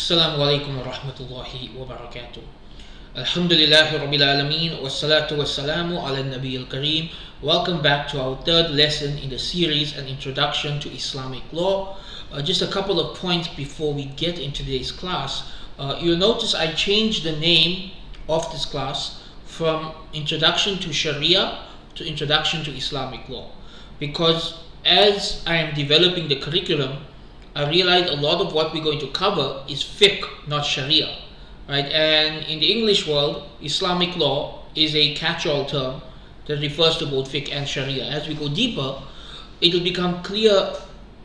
Assalamu alaikum wa rahmatullahi wa barakatuh. Alhamdulillahi Rabbil Alameen wa salatu wa salamu ala Nabi al-Kareem. Welcome back to our third lesson in the series, An Introduction to Islamic Law. Just a couple of points before we get into today's class. You'll notice I changed the name of this class from Introduction to Sharia to Introduction to Islamic Law, because as I am developing the curriculum, I realized a lot of what we're going to cover is fiqh, not sharia, right? And in the English world, Islamic law is a catch-all term that refers to both fiqh and sharia. As we go deeper, it will become clear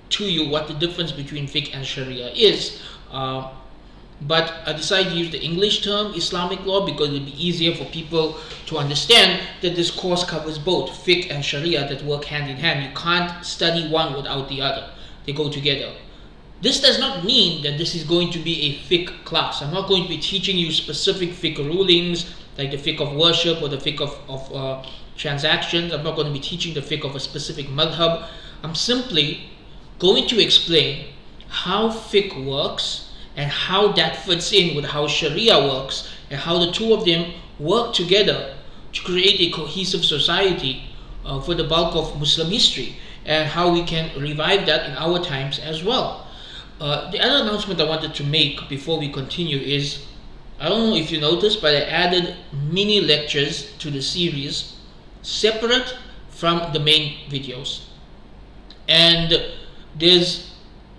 to you what the difference between fiqh and sharia is. But I decided to use the English term Islamic law because it'll be easier for people to understand that this course covers both fiqh and sharia that work hand in hand. You can't study one without the other. They go together. This does not mean that this is going to be a fiqh class. I'm not going to be teaching you specific fiqh rulings like the fiqh of worship or the fiqh of transactions. I'm not going to be teaching the fiqh of a specific madhab. I'm simply going to explain how fiqh works and how that fits in with how sharia works and how the two of them work together to create a cohesive society for the bulk of Muslim history, and how we can revive that in our times as well. The other announcement I wanted to make before we continue is, I don't know if you noticed, but I added mini lectures to the series separate from the main videos. And there's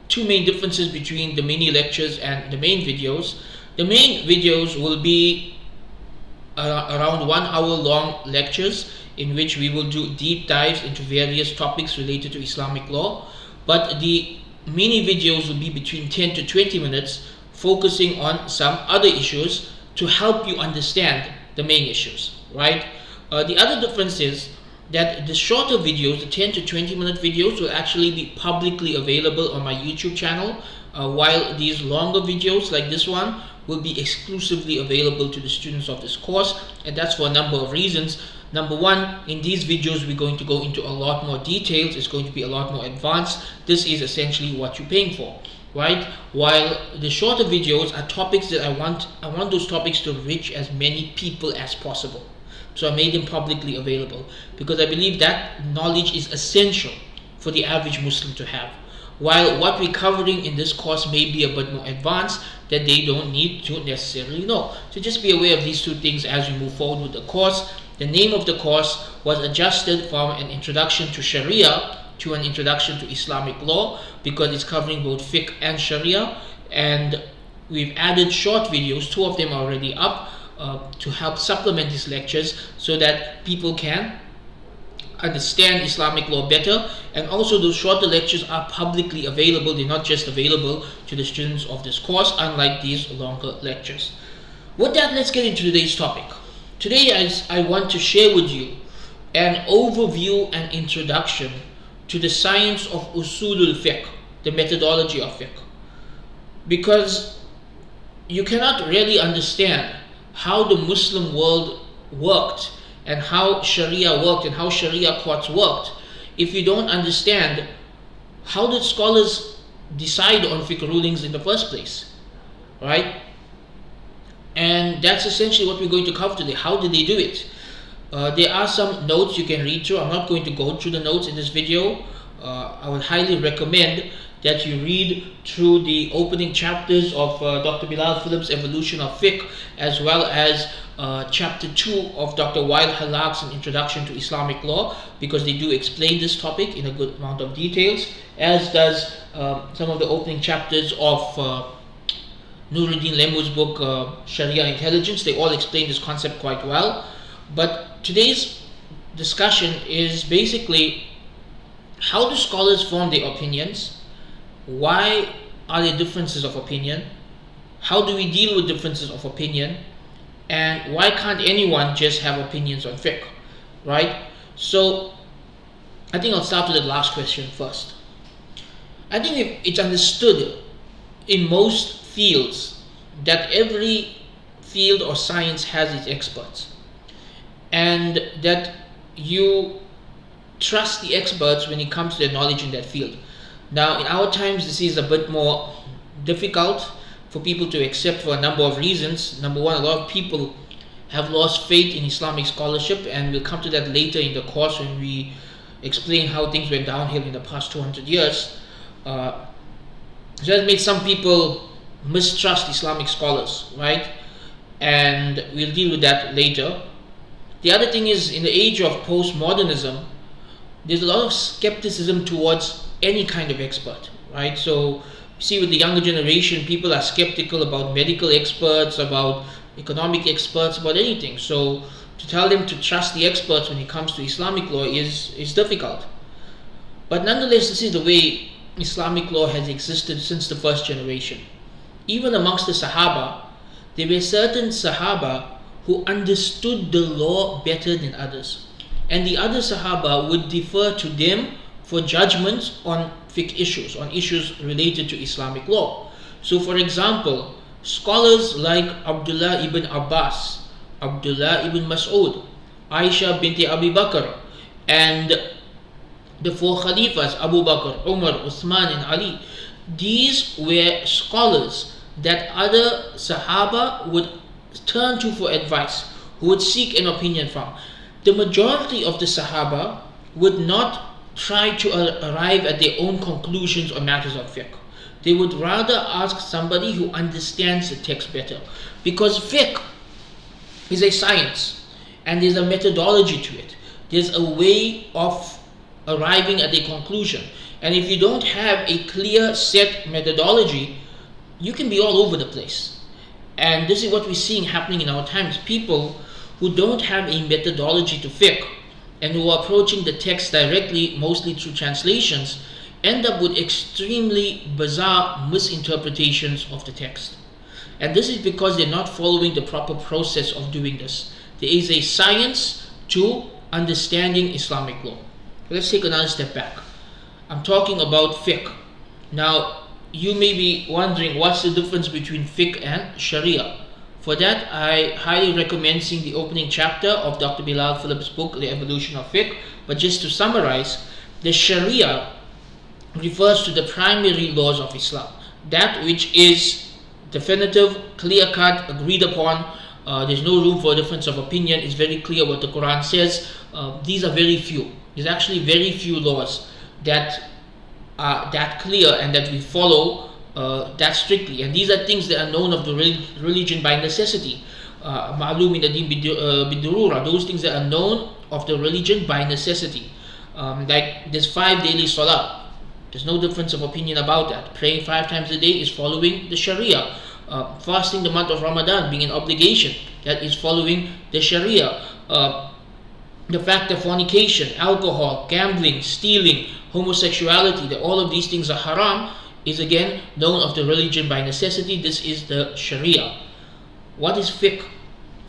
two main differences between the mini lectures and the main videos. The main videos will be around 1 hour long lectures in which we will do deep dives into various topics related to Islamic law, but the mini videos will be between 10 to 20 minutes focusing on some other issues to help you understand the main issues, right? The other difference is that the shorter videos, the 10 to 20 minute videos, will actually be publicly available on my YouTube channel, while these longer videos like this one will be exclusively available to the students of this course, and that's for a number of reasons. Number one, in these videos we're going to go into a lot more details. It's going to be a lot more advanced. This is essentially what you're paying for, right? While the shorter videos are topics that I want those topics to reach as many people as possible. So I made them publicly available because I believe that knowledge is essential for the average Muslim to have. While what we're covering in this course may be a bit more advanced, that they don't need to necessarily know. So just be aware of these two things as we move forward with the course. The name of the course was adjusted from an introduction to Sharia to an introduction to Islamic law because it's covering both fiqh and Sharia, and we've added short videos, 2 of them are already up, to help supplement these lectures so that people can understand Islamic law better. And also those shorter lectures are publicly available. They're not just available to the students of this course, unlike these longer lectures. With that, let's get into today's topic. Today I want to share with you an overview and introduction to the science of Usul al-Fiqh, the methodology of fiqh, because you cannot really understand how the Muslim world worked and how Sharia worked and how Sharia courts worked if you don't understand how the scholars decide on fiqh rulings in the first place, right? And that's essentially what we're going to cover today. How did they do it? There are some notes you can read through. I'm not going to go through the notes in this video. I would highly recommend that you read through the opening chapters of Dr. Bilal Phillips' Evolution of Fiqh, as well as chapter 2 of Dr. Wael Halak's An Introduction to Islamic Law, because they do explain this topic in a good amount of details, as does some of the opening chapters of Nuruddin Lemu's book Sharia Intelligence. They all explain this concept quite well. But today's discussion is basically, how do scholars form their opinions? Why are there differences of opinion? How do we deal with differences of opinion? And why can't anyone just have opinions on fiqh, right? So I think I'll start with the last question first. I think if it's understood in most fields that every field or science has its experts, and that you trust the experts when it comes to their knowledge in that field. Now in our times this is a bit more difficult for people to accept for a number of reasons. Number one, a lot of people have lost faith in Islamic scholarship, and we'll come to that later in the course when we explain how things went downhill in the past 200 years. So that made some people mistrust Islamic scholars, right? And we'll deal with that later. The other thing is, in the age of postmodernism, there's a lot of skepticism towards any kind of expert, right? So you see with the younger generation, people are skeptical about medical experts, about economic experts, about anything. So to tell them to trust the experts when it comes to Islamic law is difficult. But nonetheless, this is the way Islamic law has existed since the first generation. Even amongst the Sahaba, there were certain Sahaba who understood the law better than others. And the other Sahaba would defer to them for judgments on fiqh issues, on issues related to Islamic law. So for example, scholars like Abdullah ibn Abbas, Abdullah ibn Mas'ud, Aisha binti Abi Bakr, and the four Khalifas, Abu Bakr, Umar, Uthman and Ali, these were scholars that other Sahaba would turn to for advice, who would seek an opinion from. The majority of the Sahaba would not try to arrive at their own conclusions on matters of fiqh. They would rather ask somebody who understands the text better, because fiqh is a science and there's a methodology to it. There's a way of arriving at a conclusion, and if you don't have a clear set methodology, you can be all over the place. And this is what we're seeing happening in our times. People who don't have a methodology to fiqh and who are approaching the text directly, mostly through translations, end up with extremely bizarre misinterpretations of the text. And this is because they're not following the proper process of doing this. There is a science to understanding Islamic law. Let's take another step back. I'm talking about fiqh. Now, you may be wondering what's the difference between fiqh and sharia. For that, I highly recommend seeing the opening chapter of Dr. Bilal Phillips' book, The Evolution of Fiqh. But just to summarize, the sharia refers to the primary laws of Islam, that which is definitive, clear-cut, agreed upon. There's no room for a difference of opinion. It's very clear what the Quran says. These are very few. There's actually very few laws that are that clear and that we follow that strictly. And these are things that are known of the religion by necessity. Ma'lum min ad-din bid-durura, those things that are known of the religion by necessity. Like there's 5 daily salah. There's no difference of opinion about that. Praying 5 times a day is following the sharia. Fasting the month of Ramadan being an obligation, that is following the sharia. The fact that fornication, alcohol, gambling, stealing, homosexuality, that all of these things are haram, is again known of the religion by necessity. This is the sharia. What is fiqh?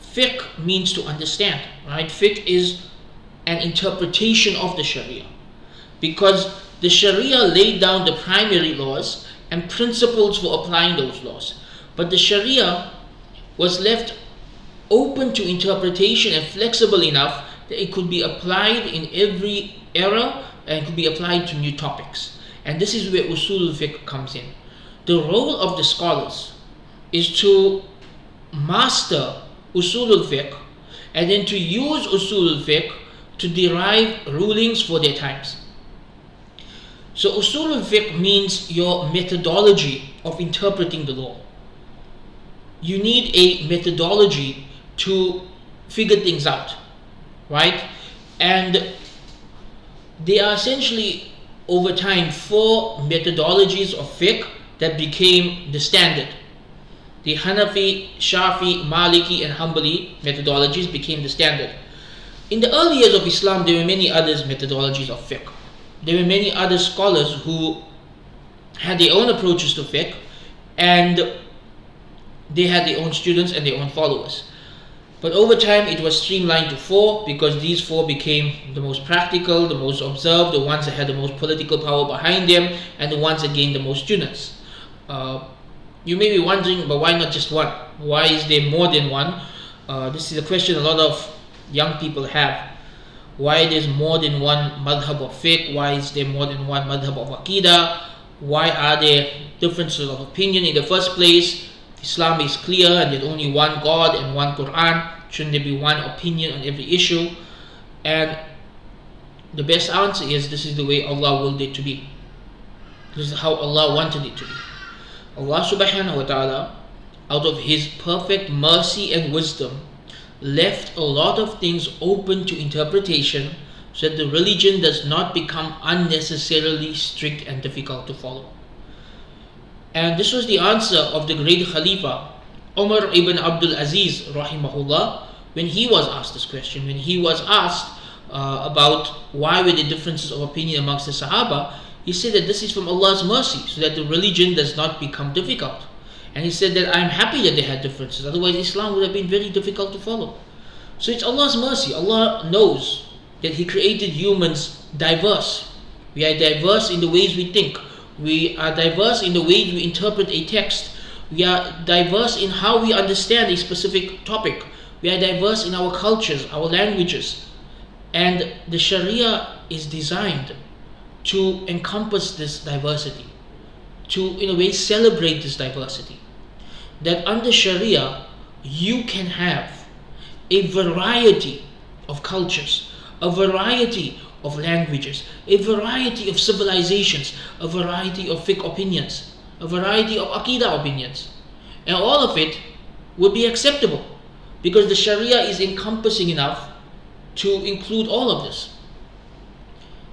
Fiqh means to understand, right? Fiqh is an interpretation of the sharia, because the sharia laid down the primary laws and principles for applying those laws. But the sharia was left open to interpretation and flexible enough that it could be applied in every era and could be applied to new topics. And this is where Usul al-Fiqh comes in. The role of the scholars is to master Usul al-Fiqh and then to use Usul al-Fiqh to derive rulings for their times. So Usul al-Fiqh means your methodology of interpreting the law. You need a methodology to figure things out, right? And there are essentially over time 4 methodologies of fiqh that became the standard. The Hanafi, Shafi, Maliki and Hanbali methodologies became the standard. In the early years of Islam, there were many other methodologies of fiqh. There were many other scholars who had their own approaches to fiqh, and they had their own students and their own followers. But over time it was streamlined to 4, because these 4 became the most practical, the most observed, the ones that had the most political power behind them, and the ones that gained the most students. You may be wondering, but why not just one? Why is there more than one? This is a question a lot of young people have. Why there's more than one madhab of fiqh? Why is there more than one madhab of aqidah? Why are there differences of opinion in the first place? Islam is clear and there's only one God and one Quran. Shouldn't there be one opinion on every issue? And the best answer is, this is the way Allah willed it to be. This is how Allah wanted it to be. Allah subhanahu wa ta'ala, out of His perfect mercy and wisdom, left a lot of things open to interpretation so that the religion does not become unnecessarily strict and difficult to follow. And this was the answer of the great Khalifa Umar ibn Abdul Aziz rahimahullah, when he was asked this question, when he was asked about why were the differences of opinion amongst the Sahaba. He said that this is from Allah's mercy, so that the religion does not become difficult. And he said that I'm happy that they had differences, otherwise Islam would have been very difficult to follow. So it's Allah's mercy. Allah knows that He created humans diverse. We are diverse in the ways we think. We are diverse in the ways we interpret a text. We are diverse in how we understand a specific topic. We are diverse in our cultures, our languages. And the Sharia is designed to encompass this diversity, to in a way celebrate this diversity. That under Sharia you can have a variety of cultures, a variety of languages, a variety of civilizations, a variety of fiqh opinions, a variety of aqidah opinions, and all of it would be acceptable because the Sharia is encompassing enough to include all of this.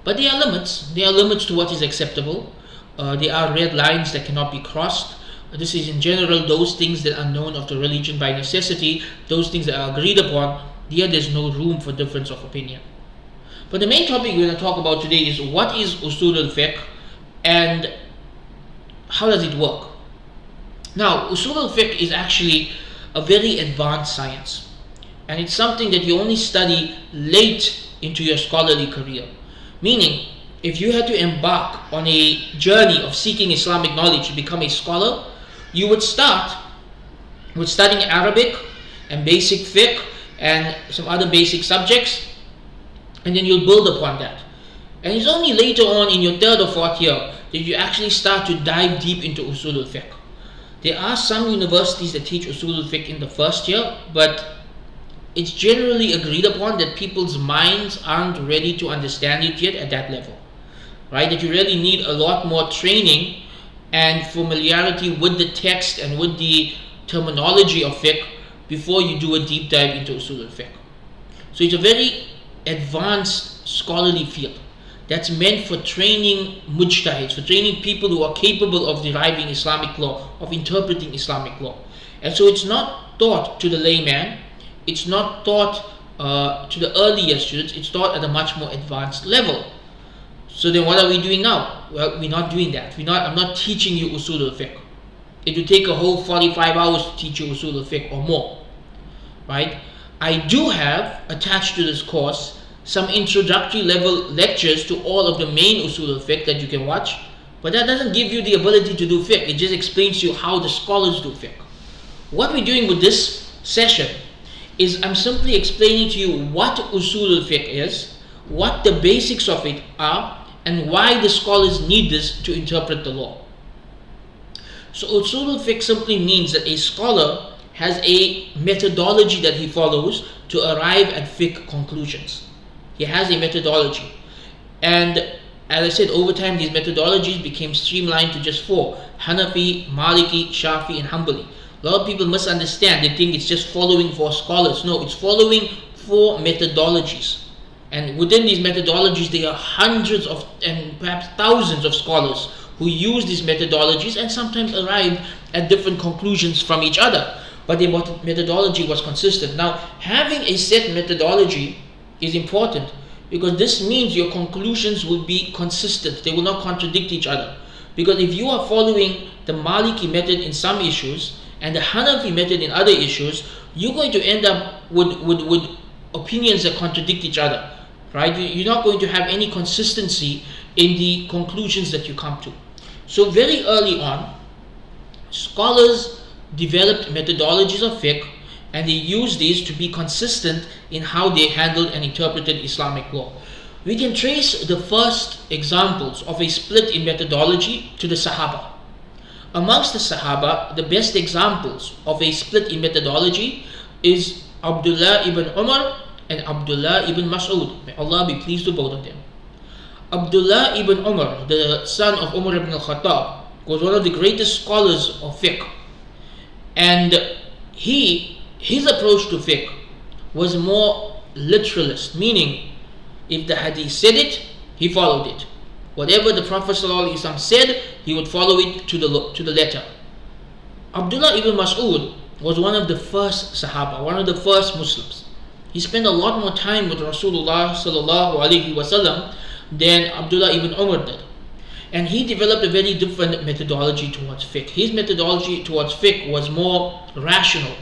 But there are limits. There are limits to what is acceptable. There are red lines that cannot be crossed. This is in general those things that are known of the religion by necessity, those things that are agreed upon. There's no room for difference of opinion. But the main topic we're going to talk about today is what is Usul al-Fiqh and how does it work? Now, Usul al-Fiqh is actually a very advanced science, and it's something that you only study late into your scholarly career. Meaning, if you had to embark on a journey of seeking Islamic knowledge to become a scholar, you would start with studying Arabic and basic fiqh and some other basic subjects, and then you'll build upon that. And it's only later on in your third or fourth year that you actually start to dive deep into Usul al-Fiqh. There are some universities that teach Usul al-Fiqh in the first year, but it's generally agreed upon that people's minds aren't ready to understand it yet at that level, right? That you really need a lot more training and familiarity with the text and with the terminology of fiqh before you do a deep dive into Usul al-Fiqh. So it's a very advanced scholarly field that's meant for training mujtahids, for training people who are capable of deriving Islamic law, of interpreting Islamic law. And so it's not taught to the layman, it's not taught to the earlier students, it's taught at a much more advanced level. So then what are we doing now? Well, we're not doing that. I'm not teaching you Usul al-Fiqh. It will take a whole 45 hours to teach you Usul al-Fiqh or more, right? I do have attached to this course some introductory level lectures to all of the main Usul al-Fiqh that you can watch, but that doesn't give you the ability to do fiqh. It just explains to you how the scholars do fiqh. What we're doing with this session is I'm simply explaining to you what Usul al-Fiqh is, what the basics of it are, and why the scholars need this to interpret the law. So Usul al-Fiqh simply means that a scholar has a methodology that he follows to arrive at fiqh conclusions. He has a methodology. And as I said, over time these methodologies became streamlined to just 4: Hanafi, Maliki, Shafi, and Hanbali. A lot of people misunderstand. They think it's just following 4 scholars. No, it's following 4 methodologies. And within these methodologies, there are hundreds of and perhaps thousands of scholars who use these methodologies and sometimes arrive at different conclusions from each other. But their methodology was consistent. Now, having a set methodology is important because this means your conclusions will be consistent. They will not contradict each other. Because if you are following the Maliki method in some issues and the Hanafi method in other issues, you're going to end up with opinions that contradict each other, right? You're not going to have any consistency in the conclusions that you come to. So very early on, scholars developed methodologies of fiqh, and they used these to be consistent in how they handled and interpreted Islamic law. We can trace the first examples of a split in methodology to the Sahaba. Amongst the Sahaba, the best examples of a split in methodology is Abdullah ibn Umar and Abdullah ibn Mas'ud. May Allah be pleased with both of them. Abdullah ibn Umar, the son of Umar ibn al-Khattab, was one of the greatest scholars of fiqh. And his approach to fiqh was more literalist, meaning if the hadith said it, he followed it. Whatever the Prophet ﷺ said, he would follow it to the letter. Abdullah ibn Mas'ud was one of the first Sahaba, one of the first Muslims. He spent a lot more time with Rasulullah ﷺ than Abdullah ibn Umar did. And he developed a very different methodology towards fiqh. His methodology towards fiqh was more rational,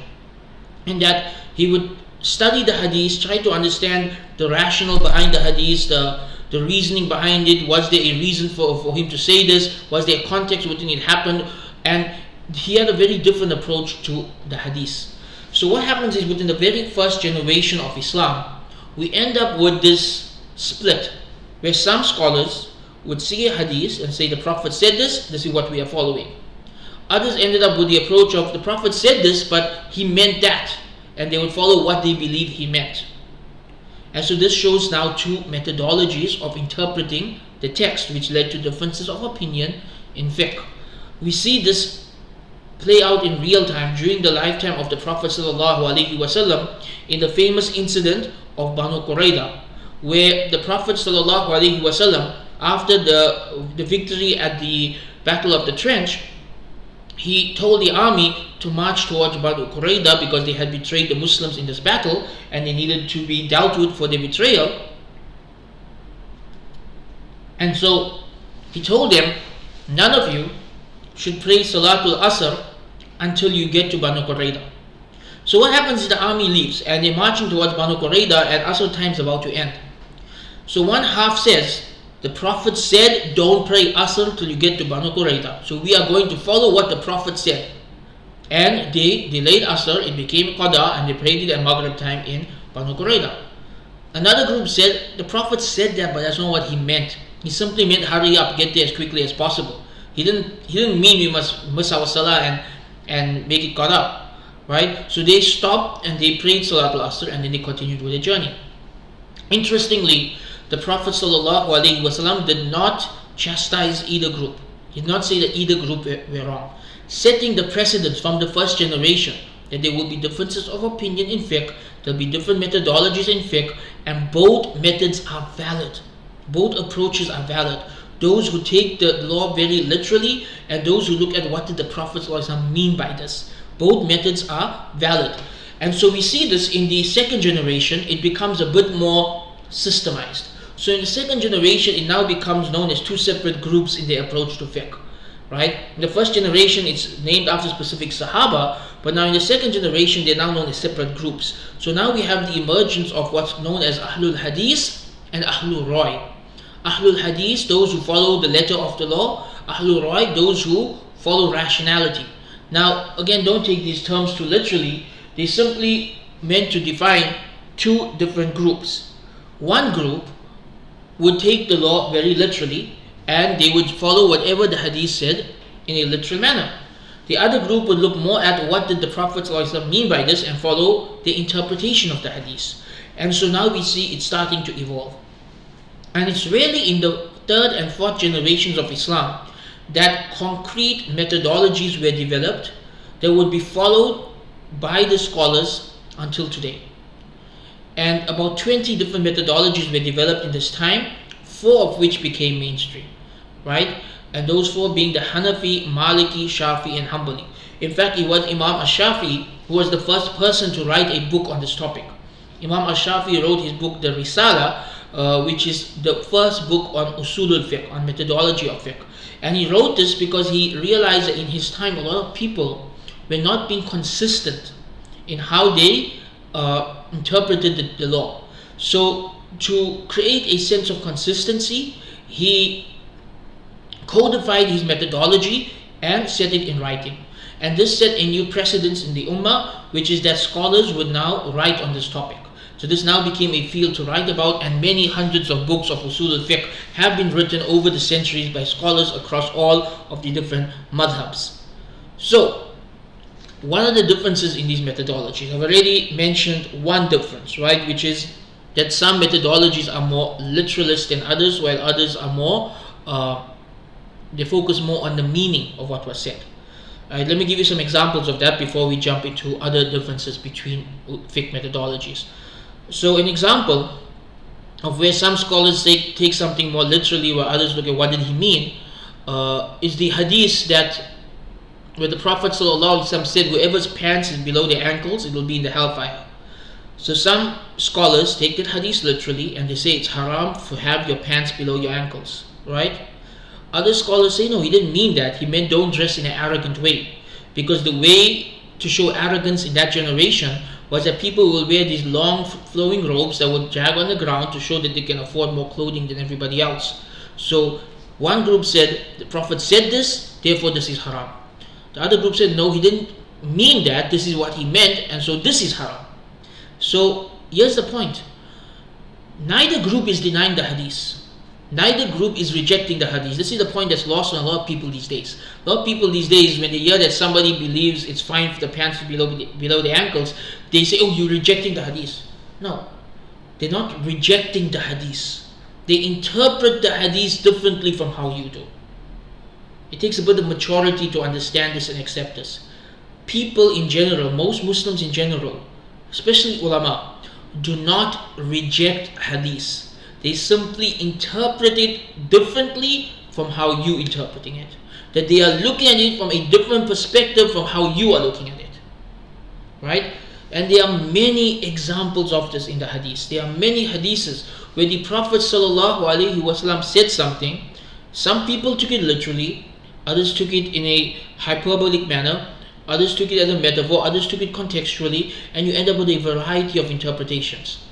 in that he would study the hadith, try to understand the rationale behind the hadith, the reasoning behind it. Was there a reason for him to say this? Was there a context within it happened? And he had a very different approach to the hadith. So what happens is, within the very first generation of Islam, we end up with this split, where some scholars would see a hadith and say the Prophet said this is what we are following. Others ended up with the approach of the Prophet said this, but he meant that, and they would follow what they believe he meant. And so this shows now two methodologies of interpreting the text, which led to differences of opinion in fiqh. We see this play out in real time during the lifetime of the Prophet ﷺ in the famous incident of Banu Qurayza, where the Prophet ﷺ, after the victory at the Battle of the Trench, he told the army to march towards Banu Qurayza because they had betrayed the Muslims in this battle and they needed to be dealt with for their betrayal. And so he told them, none of you should pray Salatul Asr until you get to Banu Qurayza. So what happens is, the army leaves and they're marching towards Banu Qurayza, and Asr time is about to end. So one half says, the Prophet said don't pray Asr till you get to Banu Qurayza, so we are going to follow what the Prophet said. And they delayed Asr, it became Qada, and they prayed it at Maghrib time in Banu Qurayza. Another group said the Prophet said that, but that's not what he meant. He simply meant hurry up, get there as quickly as possible. He didn't mean we must miss our salah and make it Qada, right? So they stopped and they prayed Salatul Asr, and then they continued with their journey. Interestingly, the Prophet ﷺ did not chastise either group. He did not say that either group were wrong, setting the precedence from the first generation that there will be differences of opinion in fiqh, there will be different methodologies in fiqh, and both methods are valid. Both approaches are valid. Those who take the law very literally, and those who look at what did the Prophet ﷺ mean by this. Both methods are valid. And so we see this in the second generation. It becomes a bit more systemized. So in the second generation, it now becomes known as two separate groups in their approach to fiqh, right? In the first generation, it's named after specific Sahaba, but now in the second generation, they're now known as separate groups. So now we have the emergence of what's known as Ahlul Hadith and Ahlul Roy. Ahlul Hadith, those who follow the letter of the law. Ahlul Roy, those who follow rationality. Now, again, don't take these terms too literally. They simply meant to define two different groups. One group would take the law very literally, and they would follow whatever the hadith said in a literal manner. The other group would look more at what did the Prophet ﷺ mean by this and follow the interpretation of the hadith. And so now we see it starting to evolve. And it's really in the third and fourth generations of Islam that concrete methodologies were developed that would be followed by the scholars until today. And about 20 different methodologies were developed in this time, 4 of which became mainstream, right? And those 4 being the Hanafi, Maliki, Shafi, and Hanbali. In fact, it was Imam al-Shafi who was the first person to write a book on this topic. Imam al-Shafi wrote his book, the Risala, which is the first book on Usul al-Fiqh, on methodology of fiqh. And he wrote this because he realized that in his time, a lot of people were not being consistent in how they interpreted the law. So to create a sense of consistency, he codified his methodology and set it in writing. And this set a new precedence in the Ummah, which is that scholars would now write on this topic. So this now became a field to write about, and many hundreds of books of Usul al-Fiqh have been written over the centuries by scholars across all of the different madhabs. So, what are the differences in these methodologies? I've already mentioned one difference, right, which is that some methodologies are more literalist than others, while others are more, they focus more on the meaning of what was said. Let me give you some examples of that before we jump into other differences between fiqh methodologies. So an example of where some scholars take something more literally, while others look at what did he mean, is the hadith that where the Prophet ﷺ said, whoever's pants is below their ankles, it will be in the hellfire. So some scholars take that hadith literally and they say it's haram to have your pants below your ankles, right? Other scholars say no, he didn't mean that. He meant don't dress in an arrogant way, because the way to show arrogance in that generation was that people will wear these long flowing robes that would drag on the ground to show that they can afford more clothing than everybody else. So one group said the Prophet said this, therefore this is haram. The other group said no, he didn't mean that, this is what he meant, and so this is haram. So here's the point. Neither group is denying the hadith. Neither group is rejecting the hadith. This is the point that's lost on a lot of people these days. A lot of people these days, when they hear that somebody believes it's fine for the pants to be below the ankles, they say, oh, you're rejecting the hadith. No, they're not rejecting the hadith. They interpret the hadith differently from how you do. It takes a bit of maturity to understand this and accept this. People in general, most Muslims in general, especially ulama, do not reject hadith. They simply interpret it differently from how you interpreting it. That they are looking at it from a different perspective from how you are looking at it. Right? And there are many examples of this in the hadith. There are many hadiths where the Prophet ﷺ said something. Some people took it literally, others took it in a hyperbolic manner, others took it as a metaphor, others took it contextually, and you end up with a variety of interpretations.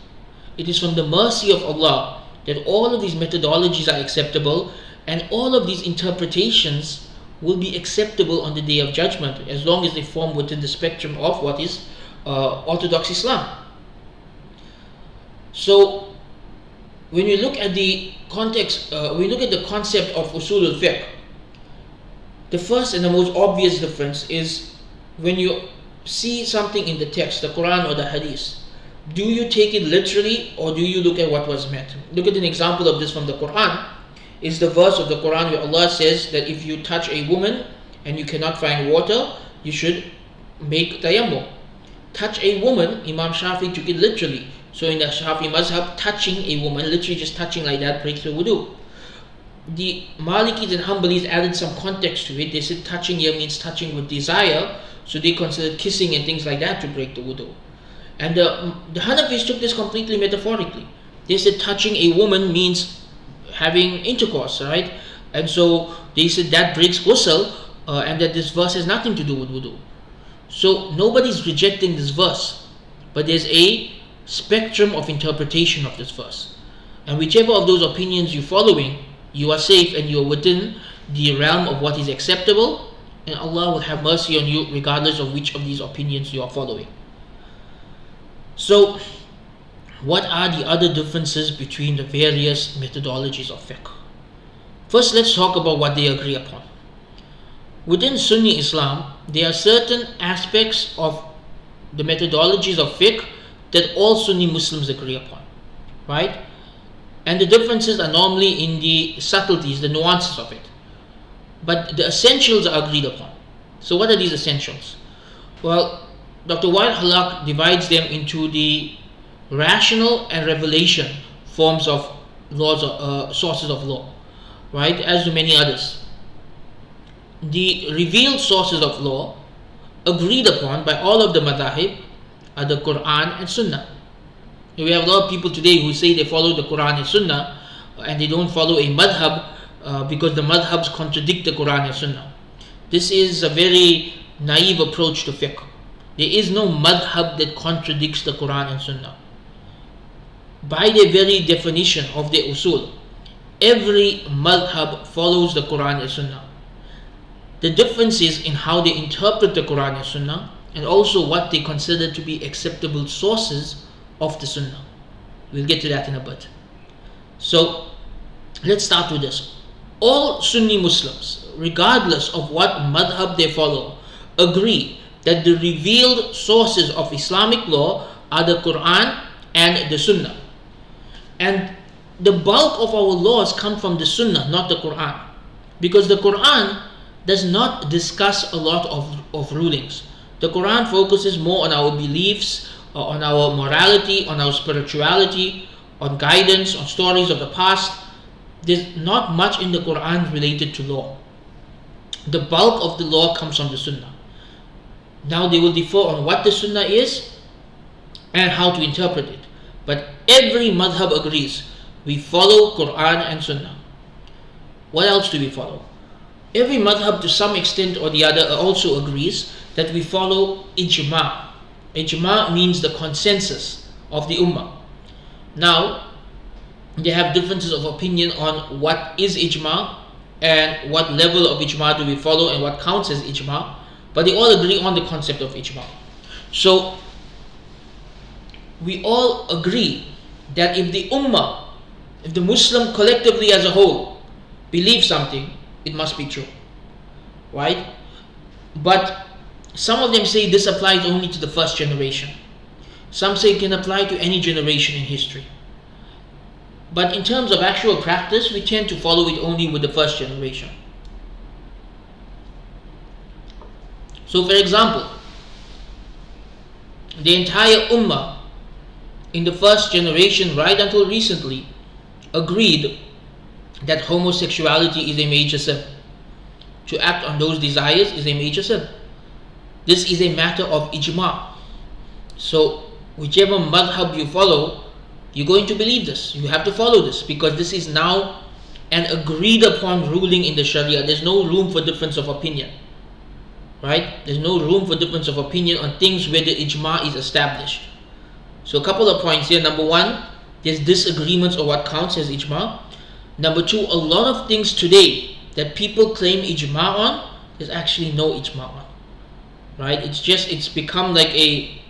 It is from the mercy of Allah that all of these methodologies are acceptable, and all of these interpretations will be acceptable on the Day of Judgment, as long as they form within the spectrum of what is Orthodox Islam. So, when you look at the context, when you look at the concept of Usul al-Fiqh, the first and the most obvious difference is when you see something in the text, the Quran or the Hadith, do you take it literally or do you look at what was meant? Look at an example of this from the Quran. Is the verse of the Quran where Allah says that if you touch a woman and you cannot find water, you should make tayammum. Touch a woman, Imam Shafi took it literally. So in the Shafi mazhab, touching a woman, literally just touching like that, breaks the wudu. The Malikis and Hanbalis added some context to it. They said touching here means touching with desire, so they considered kissing and things like that to break the wudu. And the Hanafis took this completely metaphorically. They said touching a woman means having intercourse, right? And so they said that breaks ghusl, and that this verse has nothing to do with wudu. So nobody's rejecting this verse, but there's a spectrum of interpretation of this verse. And whichever of those opinions you're following, you are safe and you are within the realm of what is acceptable, and Allah will have mercy on you regardless of which of these opinions you are following. So, what are the other differences between the various methodologies of fiqh? First, let's talk about what they agree upon. Within Sunni Islam, there are certain aspects of the methodologies of fiqh that all Sunni Muslims agree upon, right? And the differences are normally in the subtleties, the nuances of it. But the essentials are agreed upon. So what are these essentials? Well, Dr. Wa'il Hallaq divides them into the rational and revelation forms of laws, sources of law, right? As do many others. The revealed sources of law agreed upon by all of the madhahib are the Quran and Sunnah. We have a lot of people today who say they follow the Quran and Sunnah and they don't follow a madhab because the madhabs contradict the Quran and Sunnah. This is a very naive approach to fiqh. There is no madhab that contradicts the Quran and Sunnah. By their very definition of their usul, every madhab follows the Quran and Sunnah. The difference is in how they interpret the Quran and Sunnah, and also what they consider to be acceptable sources of the Sunnah. We'll get to that in a bit. So let's start with this. All Sunni Muslims, regardless of what madhab they follow, agree that the revealed sources of Islamic law are the Quran and the Sunnah. And the bulk of our laws come from the Sunnah, not the Quran. Because the Quran does not discuss a lot of rulings. The Quran focuses more on our beliefs, on our morality, on our spirituality, on guidance, on stories of the past. There's not much in the Quran related to law. The bulk of the law comes from the Sunnah. Now they will differ on what the Sunnah is and how to interpret it. But every madhab agrees we follow Quran and Sunnah. What else do we follow? Every madhab to some extent or the other also agrees that we follow ijma. Ijma means the consensus of the ummah. Now, they have differences of opinion on what is ijma and what level of ijma do we follow and what counts as ijma, but they all agree on the concept of ijma. So, we all agree that if the ummah, if the Muslim collectively as a whole believe something, it must be true, right? But some of them say this applies only to the first generation. Some say it can apply to any generation in history. But in terms of actual practice, we tend to follow it only with the first generation. So for example, the entire ummah in the first generation right until recently agreed that homosexuality is a major sin. To act on those desires is a major sin. This is a matter of ijma. So whichever madhab you follow, you're going to believe this. You have to follow this because this is now an agreed upon ruling in the Sharia. There's no room for difference of opinion. Right? There's no room for difference of opinion on things where the ijma is established. So a couple of points here. Number one, there's disagreements on what counts as ijma. Number two, a lot of things today that people claim ijma on, there's actually no ijma on. Right? It's become like a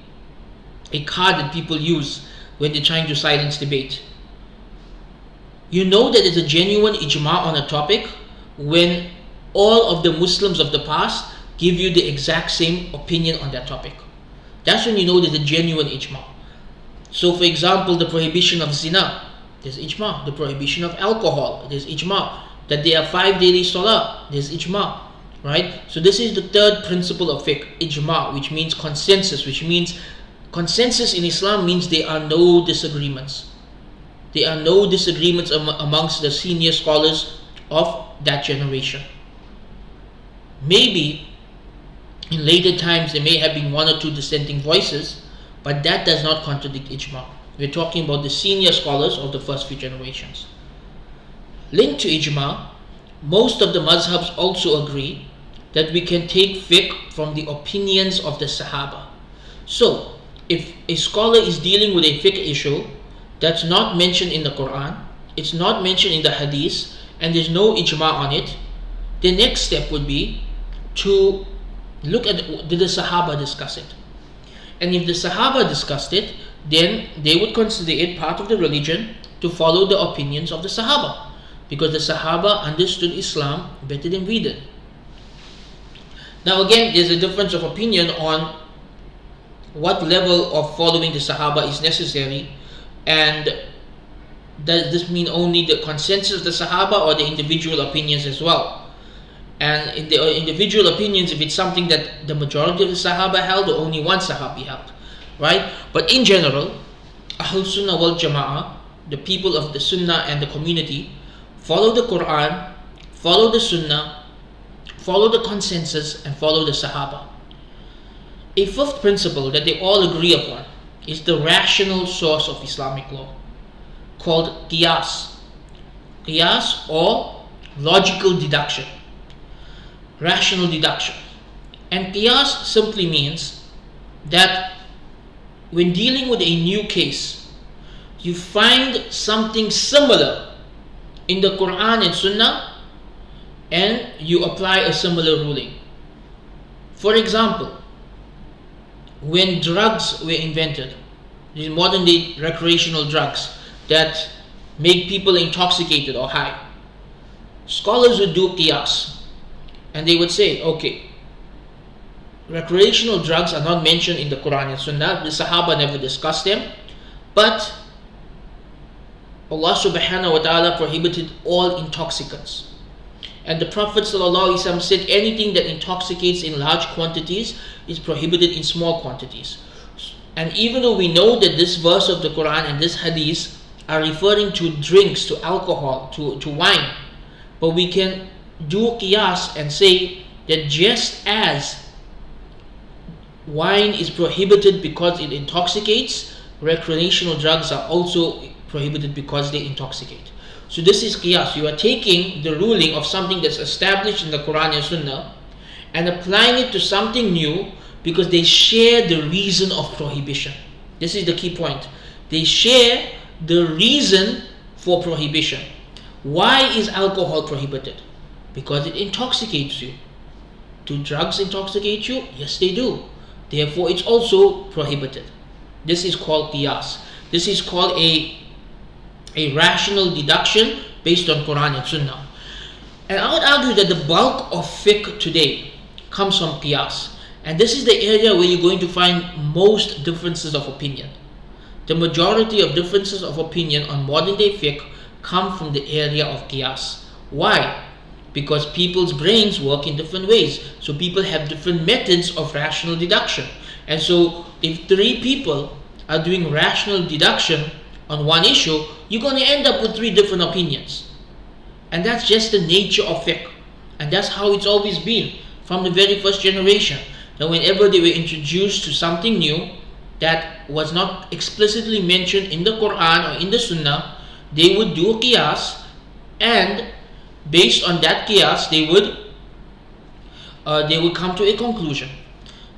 card that people use when they're trying to silence debate. You know that there's a genuine ijma on a topic when all of the Muslims of the past give you the exact same opinion on that topic. That's when you know there's a genuine ijma. So for example, the prohibition of zina, there's ijma. The prohibition of alcohol, there's ijma. That there are 5 daily salah, there's ijma. Right? So this is the third principle of fiqh, ijma, which means consensus, which means consensus in Islam means there are no disagreements. There are no disagreements amongst the senior scholars of that generation. Maybe in later times there may have been 1 or 2 dissenting voices, but that does not contradict ijma. We're talking about the senior scholars of the first few generations. Linked to ijma, most of the mazhabs also agree that we can take fiqh from the opinions of the Sahaba. So, if a scholar is dealing with a fiqh issue that's not mentioned in the Quran, it's not mentioned in the Hadith, and there's no ijma on it, the next step would be to look at, did the Sahaba discuss it? And if the Sahaba discussed it, then they would consider it part of the religion to follow the opinions of the Sahaba, because the Sahaba understood Islam better than we did. Now again, there's a difference of opinion on what level of following the Sahaba is necessary, and does this mean only the consensus of the Sahaba or the individual opinions as well? And in the individual opinions, if it's something that the majority of the Sahaba held or only one Sahabi held, right? But in general, Ahl Sunnah wal Jama'ah, the people of the Sunnah and the community, follow the Quran, follow the Sunnah, follow the consensus, and follow the Sahaba. A fifth principle that they all agree upon is the rational source of Islamic law, called qiyas. Qiyas, or logical deduction, rational deduction. And qiyas simply means that when dealing with a new case, you find something similar in the Quran and Sunnah and you apply a similar ruling. For example, when drugs were invented, these modern day recreational drugs that make people intoxicated or high. Scholars would do qiyas, and they would say, okay, recreational drugs are not mentioned in the Quran and Sunnah. The Sahaba never discussed them, but Allah subhanahu wa ta'ala prohibited all intoxicants. And the Prophet ﷺ said anything that intoxicates in large quantities is prohibited in small quantities. And even though we know that this verse of the Quran and this hadith are referring to drinks, to alcohol, to wine, but we can do qiyas and say that just as wine is prohibited because it intoxicates, recreational drugs are also prohibited because they intoxicate. So this is qiyas. You are taking the ruling of something that's established in the Quran and Sunnah and applying it to something new because they share the reason of prohibition. This is the key point. They share the reason for prohibition. Why is alcohol prohibited? Because it intoxicates you. Do drugs intoxicate you? Yes, they do. Therefore, it's also prohibited. This is called qiyas. This is called a rational deduction based on Quran and Sunnah. And I would argue that the bulk of fiqh today comes from qiyas. And this is the area where you're going to find most differences of opinion. The majority of differences of opinion on modern day fiqh come from the area of qiyas. Why? Because people's brains work in different ways. So people have different methods of rational deduction. And so if three people are doing rational deduction on one issue, you're going to end up with three different opinions. And that's just the nature of fiqh. And that's how it's always been from the very first generation. That whenever they were introduced to something new that was not explicitly mentioned in the Quran or in the Sunnah, they would do qiyas, and based on that qiyas, they would come to a conclusion.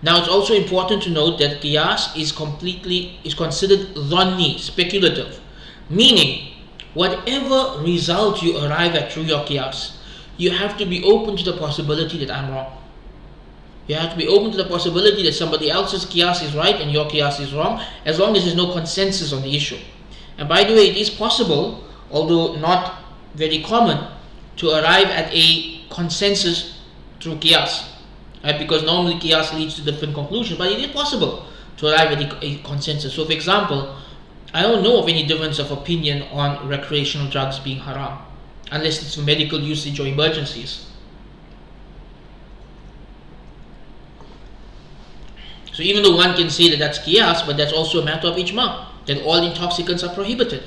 Now, it's also important to note that qiyas is considered dhanni, speculative, meaning whatever result you arrive at through your qiyas, you have to be open to the possibility that I'm wrong. You have to be open to the possibility that somebody else's qiyas is right and your qiyas is wrong, as long as there's no consensus on the issue. And by the way, it is possible, although not very common, to arrive at a consensus through qiyas. Right? Because normally qiyas leads to different conclusions, but it is possible to arrive at a consensus. So for example, I don't know of any difference of opinion on recreational drugs being haram, unless it's for medical usage or emergencies. So even though one can say that that's qiyas, but that's also a matter of ijma, that all intoxicants are prohibited.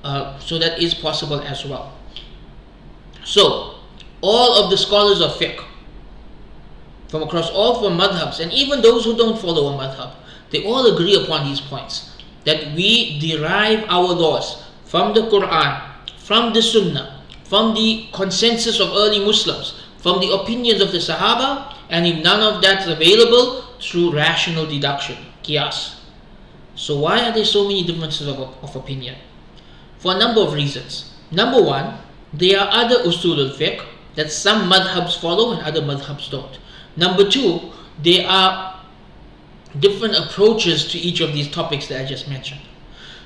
So that is possible as well. So all of the scholars of fiqh from across all four madhabs, and even those who don't follow a madhab, they all agree upon these points, that we derive our laws from the Quran, from the Sunnah, from the consensus of early Muslims, from the opinions of the Sahaba, and if none of that is available, through rational deduction, qiyas. So why are there so many differences of opinion? For a number of reasons. Number one, there are other usul al-fiqh that some madhabs follow and other madhabs don't. Number two, there are different approaches to each of these topics that I just mentioned.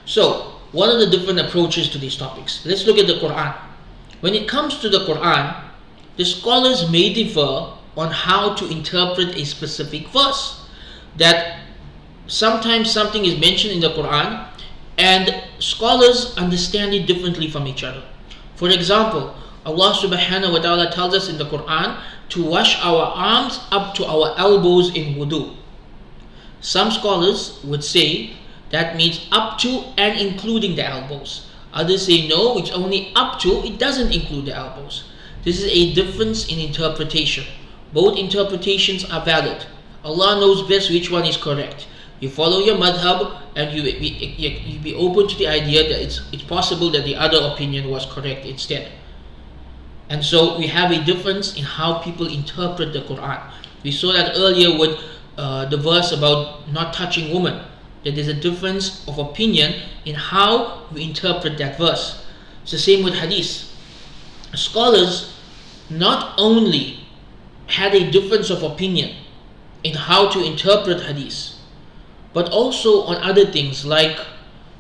So, what are the different approaches to these topics? Let's look at the Quran. When it comes to the Quran, the scholars may differ on how to interpret a specific verse. That sometimes something is mentioned in the Quran and scholars understand it differently from each other. For example, Allah subhanahu wa ta'ala tells us in the Quran to wash our arms up to our elbows in wudu. Some scholars would say that means up to and including the elbows. Others say no, it's only up to, it doesn't include the elbows. This is a difference in interpretation. Both interpretations are valid. Allah knows best which one is correct. You follow your madhab and you be open to the idea that it's possible that the other opinion was correct instead. And so we have a difference in how people interpret the Quran. We saw that earlier with the verse about not touching women, that there's a difference of opinion in how we interpret that verse. It's the same with hadith. Scholars not only had a difference of opinion in how to interpret hadith, but also on other things like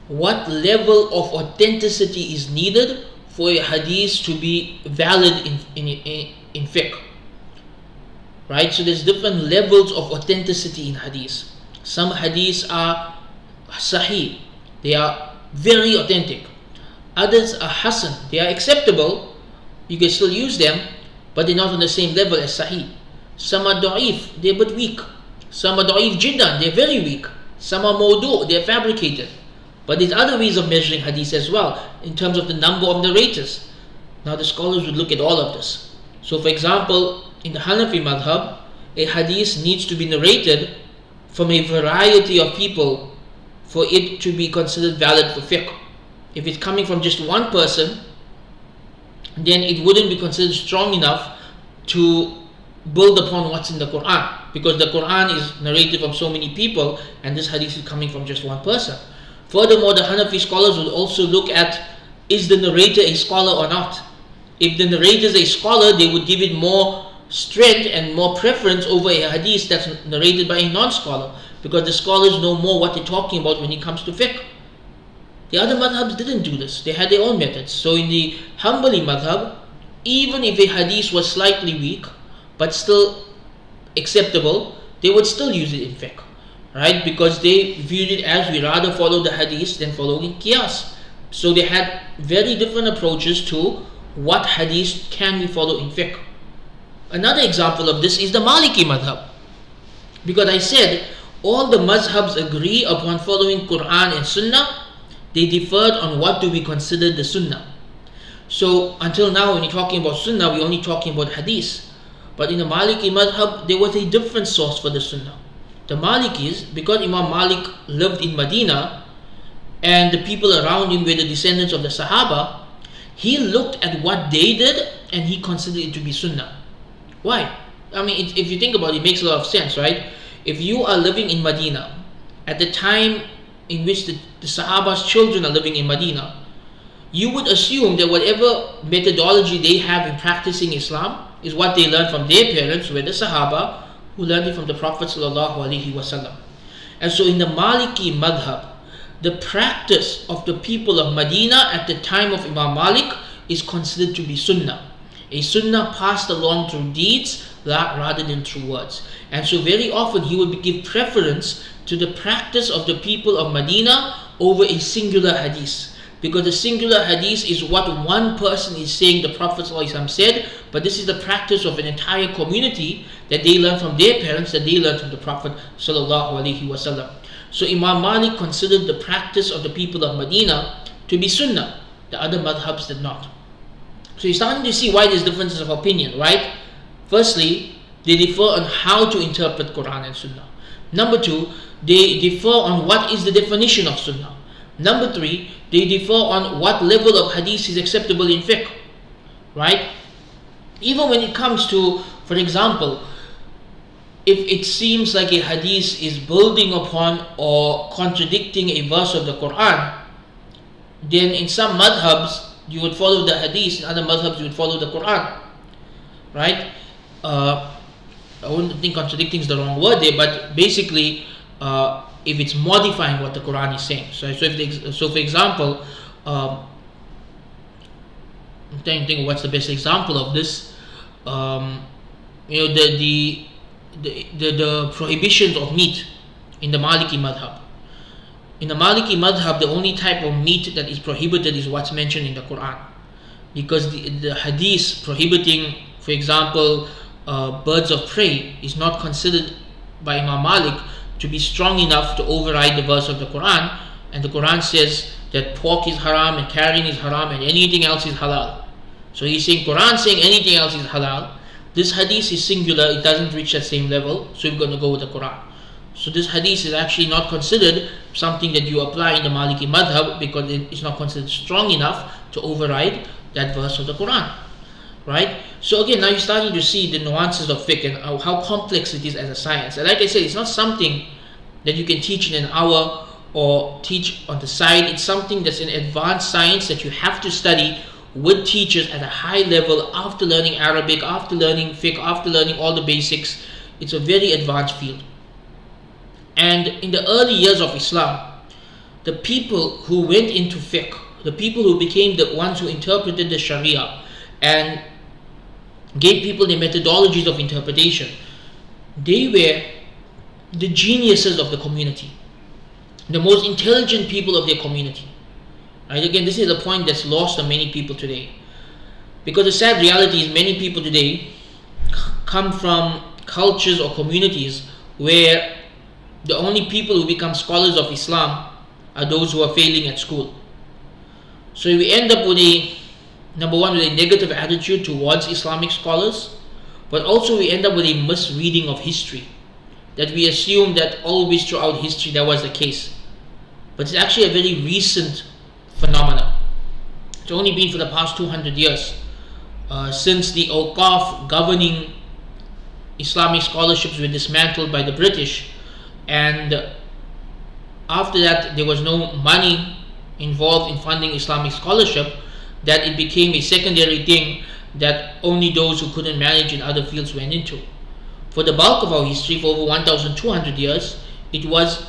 what level of authenticity is needed for a hadith to be valid in fiqh. Right? So there's different levels of authenticity in hadith. Some hadiths are sahih, they are very authentic. Others are hasan, they are acceptable, you can still use them, but they're not on the same level as sahih. Some are da'if, they're but weak. Some are da'if jiddan, they're very weak. Some are mawdu', they're fabricated. But there's other ways of measuring hadith as well, in terms of the number of narrators. Now the scholars would look at all of this. So for example, in the Hanafi madhab, a hadith needs to be narrated from a variety of people for it to be considered valid for fiqh. If it's coming from just one person, then it wouldn't be considered strong enough to build upon what's in the Quran, because the Quran is narrated from so many people and this hadith is coming from just one person. Furthermore, the Hanafi scholars would also look at, is the narrator a scholar or not? If the narrator is a scholar, they would give it more strength and more preference over a hadith that's narrated by a non-scholar, because the scholars know more what they're talking about when it comes to fiqh. The other madhabs didn't do this. They had their own methods. So in the Hanbali madhab, even if a hadith was slightly weak but still acceptable, they would still use it in fiqh, right? Because they viewed it as, we rather follow the hadith than following qiyas. So they had very different approaches to what hadith can we follow in fiqh. Another example of this is the Maliki madhab, because I said all the mazhabs agree upon following Quran and Sunnah. They differed on what do we consider the Sunnah. So until now, when you're talking about Sunnah, we're only talking about hadith. But in the Maliki madhab, there was a different source for the Sunnah. The Malikis, because Imam Malik lived in Medina and the people around him were the descendants of the Sahaba, he looked at what they did and he considered it to be Sunnah. Why? I mean, if you think about it, it makes a lot of sense, right? If you are living in Medina at the time in which the Sahaba's children are living in Medina, you would assume that whatever methodology they have in practicing Islam is what they learned from their parents, who were the Sahaba, who learned it from the Prophet ﷺ. And so in the Maliki madhab, the practice of the people of Medina at the time of Imam Malik is considered to be Sunnah. A Sunnah passed along through deeds rather than through words. And so very often he would give preference to the practice of the people of Medina over a singular hadith. Because the singular hadith is what one person is saying the Prophet ﷺ said, but this is the practice of an entire community that they learned from their parents, that they learned from the Prophet ﷺ. So Imam Malik considered the practice of the people of Medina to be Sunnah. The other madhabs did not. So you're starting to see why there's differences of opinion, right? Firstly, they differ on how to interpret Quran and Sunnah. Number two, they differ on what is the definition of Sunnah. Number three, they differ on what level of hadith is acceptable in fiqh, right? Even when it comes to, for example, if it seems like a hadith is building upon or contradicting a verse of the Quran, then in some madhabs you would follow the hadith, in other madhabs you would follow the Quran, right? I wouldn't think contradicting is the wrong word there, but basically if it's modifying what the Quran is saying. So for example, I'm trying to think what's the best example of this. The prohibitions of meat in the Maliki madhab. In the Maliki madhab, the only type of meat that is prohibited is what's mentioned in the Quran, because the hadith prohibiting, for example, birds of prey is not considered by Imam Malik to be strong enough to override the verse of the Quran. And the Quran says that pork is haram and carrion is haram and anything else is halal. So he's saying, Quran saying anything else is halal. This hadith is singular, it doesn't reach that same level, so we're going to go with the Quran. So this hadith is actually not considered something that you apply in the Maliki madhab, because it is not considered strong enough to override that verse of the Quran, right? So again, now you're starting to see the nuances of fiqh and how complex it is as a science. And like I said, it's not something that you can teach in an hour or teach on the side. It's something that's an advanced science that you have to study with teachers at a high level after learning Arabic, after learning fiqh, after learning all the basics. It's a very advanced field. And in the early years of Islam, the people who went into fiqh, the people who became the ones who interpreted the Sharia and gave people the methodologies of interpretation, they were the geniuses of the community, the most intelligent people of their community. Right? Again, this is a point that's lost on many people today. Because the sad reality is many people today come from cultures or communities where the only people who become scholars of Islam are those who are failing at school. So we end up with number one, with a negative attitude towards Islamic scholars, but also we end up with a misreading of history, that we assume that always throughout history that was the case. But it's actually a very recent phenomenon. It's only been for the past 200 years since the awqaf governing Islamic scholarships were dismantled by the British, and after that there was no money involved in funding Islamic scholarship, that it became a secondary thing that only those who couldn't manage in other fields went into. For the bulk of our history, for over 1,200 years, it was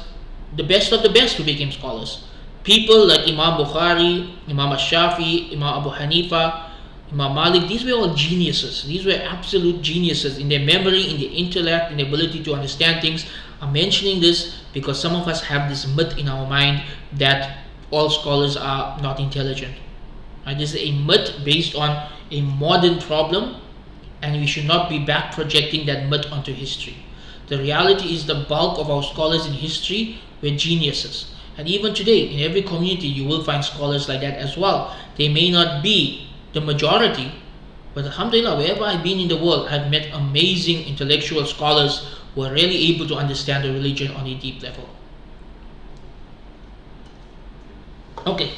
the best of the best who became scholars. People like Imam Bukhari, Imam Shafi, Imam Abu Hanifa, Imam Malik, these were all geniuses. These were absolute geniuses in their memory, in their intellect, in their ability to understand things. I'm mentioning this because some of us have this myth in our mind that all scholars are not intelligent. This is a myth based on a modern problem, and we should not be back projecting that myth onto history. The reality is the bulk of our scholars in history were geniuses. And even today, in every community, you will find scholars like that as well. They may not be the majority, but alhamdulillah, wherever I've been in the world, I've met amazing intellectual scholars who are really able to understand the religion on a deep level. Okay,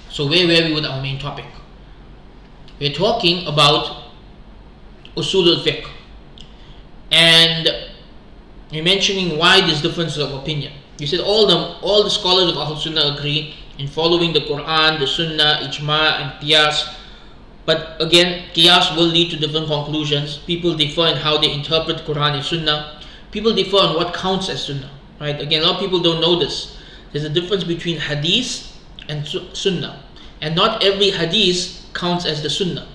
so where were we with our main topic? We're talking about Usul al-Fiqh, and we're mentioning why there's differences of opinion. You said all the scholars of Ahl Sunnah agree in following the Quran, the Sunnah, Ijma, and Qiyas. But again, Qiyas will lead to different conclusions. People differ in how they interpret Quran and Sunnah. People differ on what counts as Sunnah. Right? Again, a lot of people don't know this. There's a difference between Hadith and Sunnah, and not every Hadith counts as the Sunnah.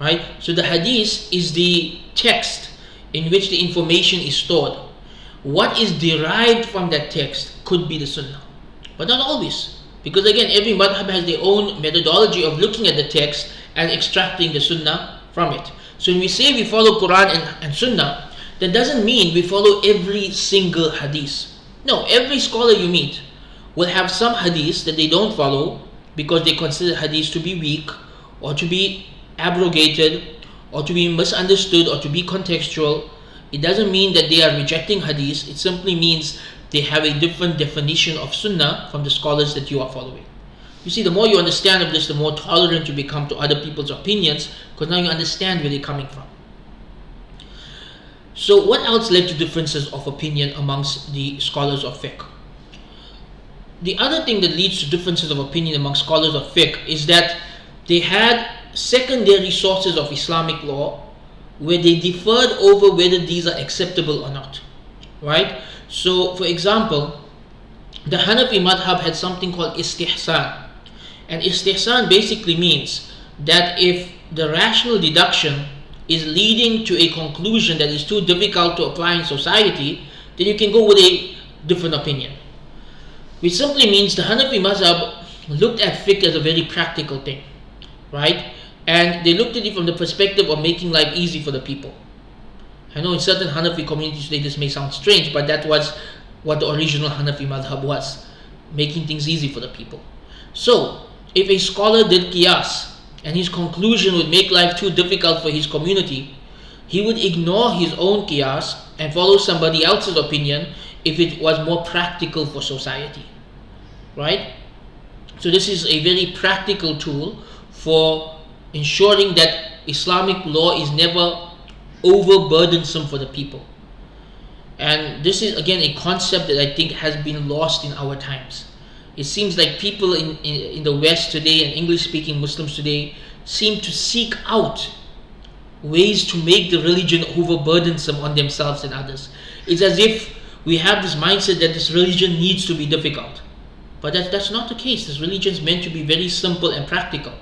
Right? So the Hadith is the text in which the information is stored. What is derived from that text could be the Sunnah, but not always. Because again, every madhab has their own methodology of looking at the text and extracting the Sunnah from it. So when we say we follow Quran and Sunnah, that doesn't mean we follow every single hadith. No, every scholar you meet will have some hadiths that they don't follow because they consider hadiths to be weak, or to be abrogated, or to be misunderstood, or to be contextual. It doesn't mean that they are rejecting hadiths. It simply means they have a different definition of Sunnah from the scholars that you are following. You see, the more you understand of this, the more tolerant you become to other people's opinions, because now you understand where they're coming from. So what else led to differences of opinion amongst the scholars of fiqh? The other thing that leads to differences of opinion among scholars of fiqh is that they had secondary sources of Islamic law where they differed over whether these are acceptable or not. Right? So, for example, the Hanafi madhab had something called istihsan. And istihsan basically means that if the rational deduction is leading to a conclusion that is too difficult to apply in society, then you can go with a different opinion. Which simply means the Hanafi madhab looked at fiqh as a very practical thing, right? And they looked at it from the perspective of making life easy for the people. I know in certain Hanafi communities today this may sound strange, but that was what the original Hanafi madhab was, making things easy for the people. So, if a scholar did qiyas and his conclusion would make life too difficult for his community, he would ignore his own qiyas and follow somebody else's opinion if it was more practical for society. Right? So this is a very practical tool for ensuring that Islamic law is never overburdensome for the people. And this is again a concept that I think has been lost in our times. It seems like people in the West today and English-speaking Muslims today seem to seek out ways to make the religion overburdensome on themselves and others. It's as if we have this mindset that this religion needs to be difficult. But that's not the case. This religion is meant to be very simple and practical.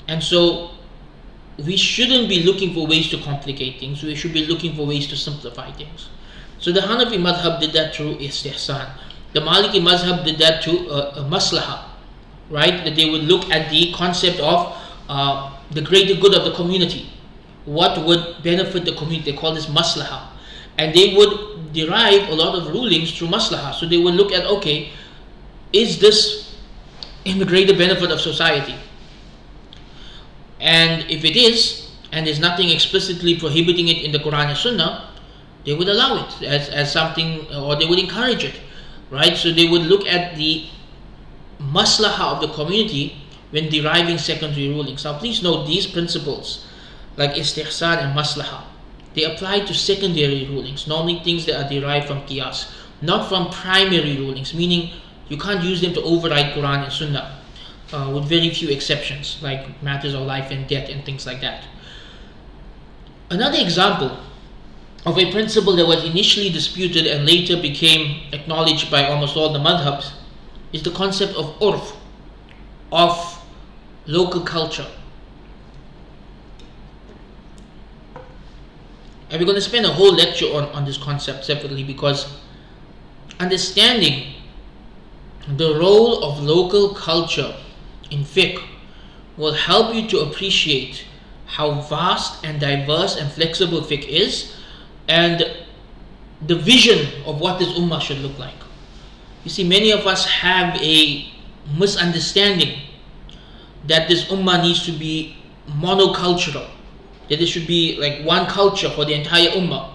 And so we shouldn't be looking for ways to complicate things. We should be looking for ways to simplify things. So the Hanafi madhab did that through istihsan. The Maliki madhab did that through maslaha, right? That they would look at the concept of the greater good of the community. What would benefit the community? They call this maslaha. And they would derive a lot of rulings through maslaha. So they would look at, okay, is this in the greater benefit of society? And if it is, and there's nothing explicitly prohibiting it in the Quran and Sunnah, they would allow it as something, or they would encourage it, right? So they would look at the maslaha of the community when deriving secondary rulings. Now please note, these principles like istihsan and maslaha, they apply to secondary rulings, normally things that are derived from qiyas, not from primary rulings, meaning you can't use them to override Quran and Sunnah. With very few exceptions, like matters of life and death and things like that. Another example of a principle that was initially disputed and later became acknowledged by almost all the madhabs is the concept of urf, of local culture. And we're going to spend a whole lecture on this concept separately, because understanding the role of local culture in fiqh will help you to appreciate how vast and diverse and flexible fiqh is, and the vision of what this ummah should look like. You see, many of us have a misunderstanding that this ummah needs to be monocultural, that there should be like one culture for the entire ummah.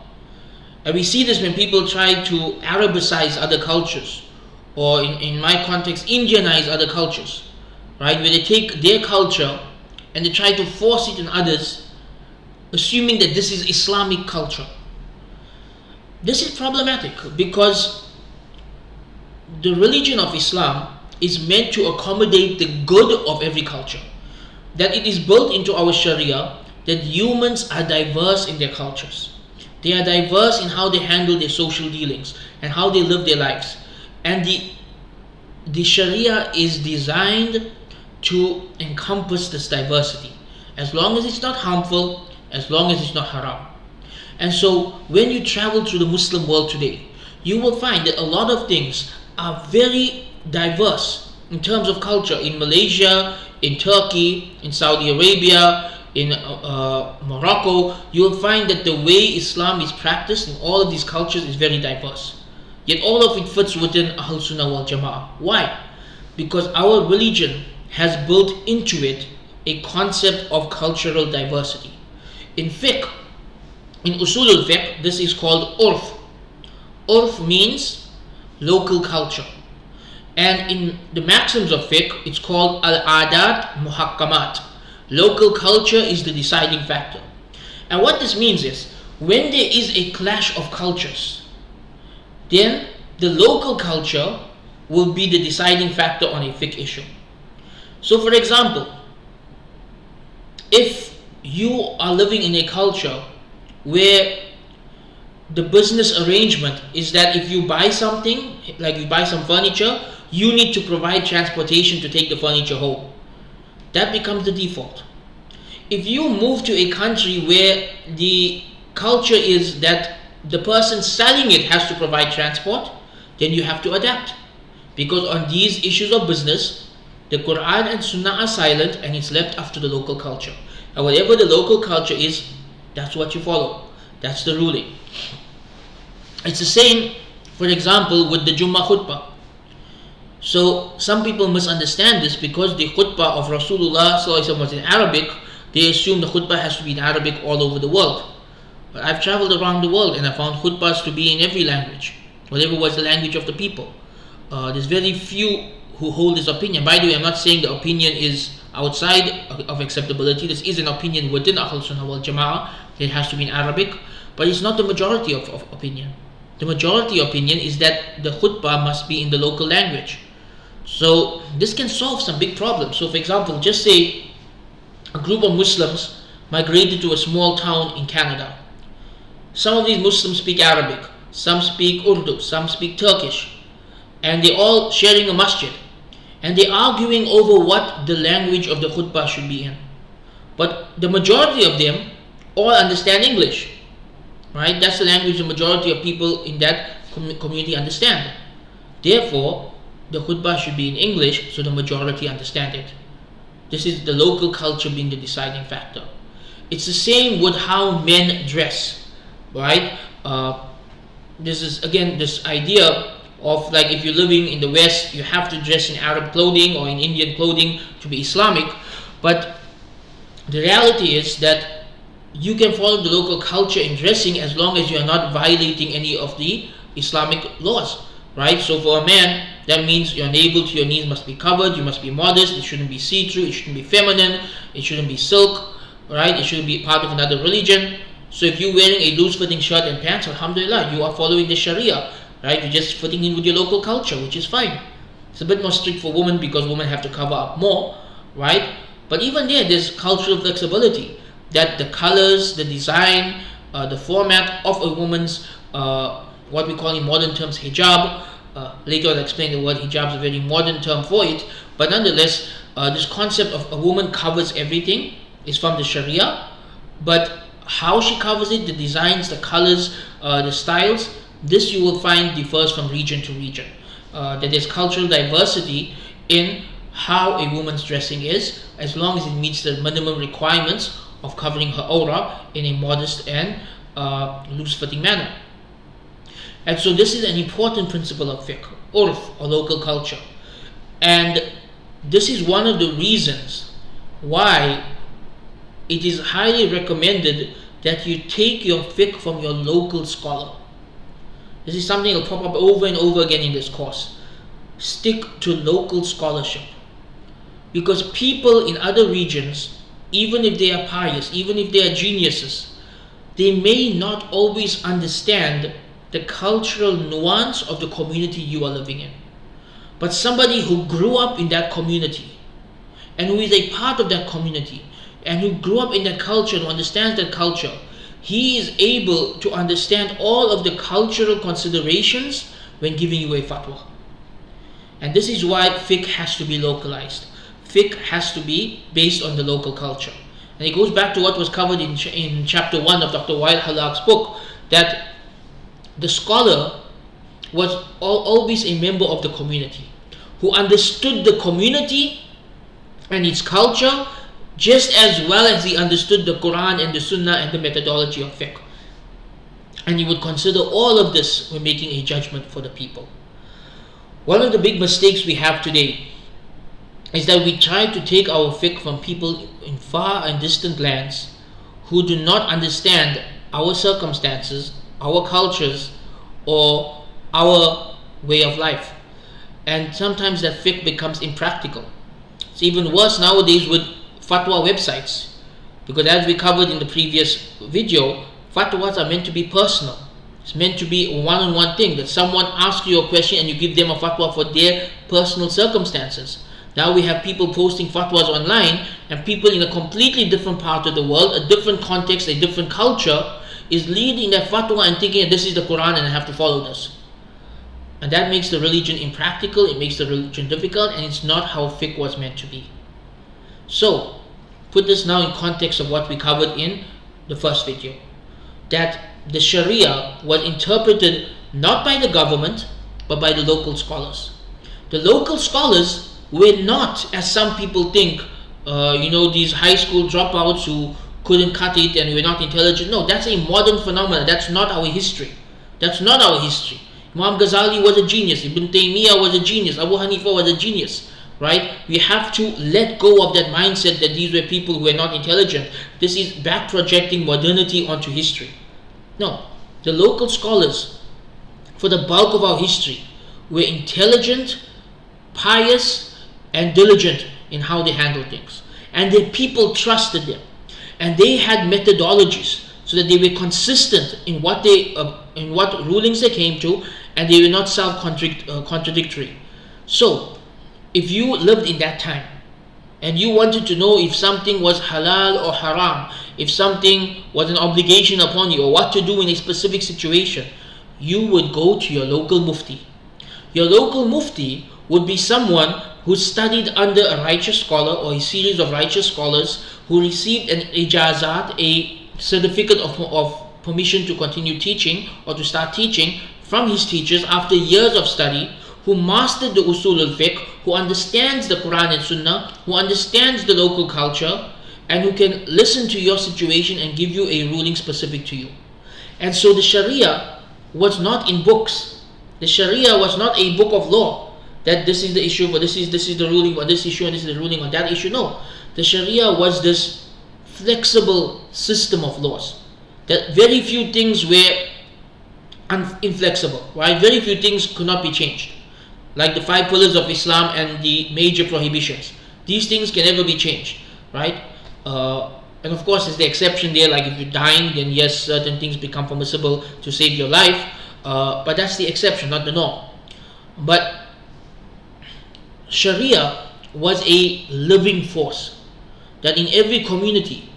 And we see this when people try to Arabicize other cultures, or in my context, Indianize other cultures. Right, where they take their culture and they try to force it on others, assuming that this is Islamic culture. This is problematic, because the religion of Islam is meant to accommodate the good of every culture. That it is built into our Sharia that humans are diverse in their cultures. They are diverse in how they handle their social dealings and how they live their lives. And the Sharia is designed to encompass this diversity, as long as it's not harmful, as long as it's not haram. And so when you travel through the Muslim world today, you will find that a lot of things are very diverse in terms of culture. In Malaysia, in Turkey, in Saudi Arabia, in Morocco, you will find that the way Islam is practiced in all of these cultures is very diverse. Yet all of it fits within Ahl Sunnah wal Jama'ah. Why? Because our religion has built into it a concept of cultural diversity. In fiqh, in Usul al-Fiqh, this is called urf. Urf means local culture. And in the maxims of fiqh, it's called al-adat muhakkamat. Local culture is the deciding factor. And what this means is, when there is a clash of cultures, then the local culture will be the deciding factor on a fiqh issue. So for example, if you are living in a culture where the business arrangement is that if you buy something, like you buy some furniture, you need to provide transportation to take the furniture home, that becomes the default. If you move to a country where the culture is that the person selling it has to provide transport, then you have to adapt. Because on these issues of business, the Quran and Sunnah are silent, and it's left up to the local culture. And whatever the local culture is, that's what you follow. That's the ruling. It's the same, for example, with the Jummah khutbah. So some people misunderstand this, because the khutbah of Rasulullah ﷺ was in Arabic. They assume the khutbah has to be in Arabic all over the world. But I've traveled around the world and I found khutbahs to be in every language, whatever was the language of the people. There's very few who hold this opinion. By the way, I'm not saying the opinion is outside of acceptability. This is an opinion within Ahl Sunnah wal Jama'ah. It has to be in Arabic, but it's not the majority of opinion. The majority opinion is that the khutbah must be in the local language. So this can solve some big problems. So for example, just say a group of Muslims migrated to a small town in Canada. Some of these Muslims speak Arabic, some speak Urdu, some speak Turkish, and they're all sharing a masjid, and they're arguing over what the language of the khutbah should be in. But the majority of them all understand English, right? That's the language the majority of people in that community understand. Therefore, the khutbah should be in English so the majority understand it. This is the local culture being the deciding factor. It's the same with how men dress, right? This is again this idea of, like, if you're living in the West, you have to dress in Arab clothing or in Indian clothing to be Islamic. But the reality is that you can follow the local culture in dressing as long as you are not violating any of the Islamic laws, right? So for a man, that means your navel to your knees must be covered, you must be modest, it shouldn't be see-through, it shouldn't be feminine, it shouldn't be silk, right? It shouldn't be part of another religion. So if you're wearing a loose-fitting shirt and pants, alhamdulillah, you are following the Sharia, right? You're just fitting in with your local culture, which is fine. It's a bit more strict for women because women have to cover up more, right? But even there's cultural flexibility, that the colors, the design, the format of a woman's, what we call in modern terms hijab. Later I'll explain the word hijab is a very modern term for it. But nonetheless, this concept of a woman covers everything is from the Sharia. But how she covers it, the designs, the colors, the styles, this you will find differs from region to region. That there's cultural diversity in how a woman's dressing is, as long as it meets the minimum requirements of covering her aura in a modest and loose-fitting manner. And so this is an important principle of fiqh, urf, or local culture. And this is one of the reasons why it is highly recommended that you take your fiqh from your local scholar. This is something that will pop up over and over again in this course. Stick to local scholarship. Because people in other regions, even if they are pious, even if they are geniuses, they may not always understand the cultural nuance of the community you are living in. But somebody who grew up in that community and who is a part of that community and who grew up in that culture and understands that culture, he is able to understand all of the cultural considerations when giving you a fatwa. And this is why fiqh has to be localized. Fiqh has to be based on the local culture. And it goes back to what was covered in chapter 1 of Dr. Wael Halak's book, that the scholar was always a member of the community, who understood the community and its culture just as well as he understood the Quran and the Sunnah and the methodology of fiqh. And he would consider all of this when making a judgment for the people. One of the big mistakes we have today is that we try to take our fiqh from people in far and distant lands who do not understand our circumstances, our cultures, or our way of life. And sometimes that fiqh becomes impractical. It's even worse nowadays with fatwa websites, because as we covered in the previous video, fatwas are meant to be personal. It's meant to be a one-on-one thing, that someone asks you a question and you give them a fatwa for their personal circumstances. Now we have people posting fatwas online, and people in a completely different part of the world, a different context, a different culture, is leading that fatwa and thinking that this is the Quran and I have to follow this. And that makes the religion impractical, it makes the religion difficult, and it's not how fiqh was meant to be. So, put this now in context of what we covered in the first video. That the Sharia was interpreted not by the government, but by the local scholars. The local scholars were not, as some people think, these high school dropouts who couldn't cut it and were not intelligent. No, that's a modern phenomenon. That's not our history. That's not our history. Imam Ghazali was a genius. Ibn Taymiyyah was a genius. Abu Hanifa was a genius. Right? We have to let go of that mindset that these were people who were not intelligent. This is back projecting modernity onto history. No, the local scholars, for the bulk of our history, were intelligent, pious, and diligent in how they handled things. And their people trusted them. And they had methodologies so that they were consistent in what rulings they came to, and they were not self-contradictory. So, if you lived in that time and you wanted to know if something was halal or haram, if something was an obligation upon you, or what to do in a specific situation, you would go to your local mufti. Your local mufti would be someone who studied under a righteous scholar or a series of righteous scholars who received an ijazat, a certificate of permission to continue teaching or to start teaching from his teachers after years of study, who mastered the Usul al-Fiqh, who understands the Quran and Sunnah, who understands the local culture, and who can listen to your situation and give you a ruling specific to you. And so the Sharia was not in books. The Sharia was not a book of law that this is the issue, or this is the ruling on this issue, and this is the ruling on that issue. No, the Sharia was this flexible system of laws that very few things were inflexible, right? Very few things could not be changed, like the 5 pillars of Islam and the major prohibitions. These things can never be changed, right? And of course, there's the exception there, like if you're dying, then yes, certain things become permissible to save your life, but that's the exception, not the norm. But Sharia was a living force, that in every community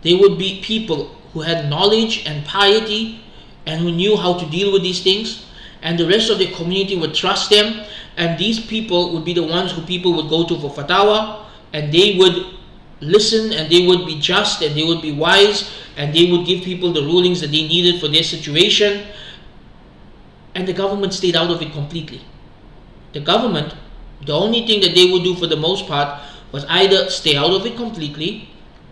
there would be people who had knowledge and piety and who knew how to deal with these things, and the rest of the community would trust them, and these people would be the ones who people would go to for fatwa, and they would listen, and they would be just, and they would be wise, and they would give people the rulings that they needed for their situation. And the government stayed out of it completely. The government, the only thing that they would do for the most part was either stay out of it completely,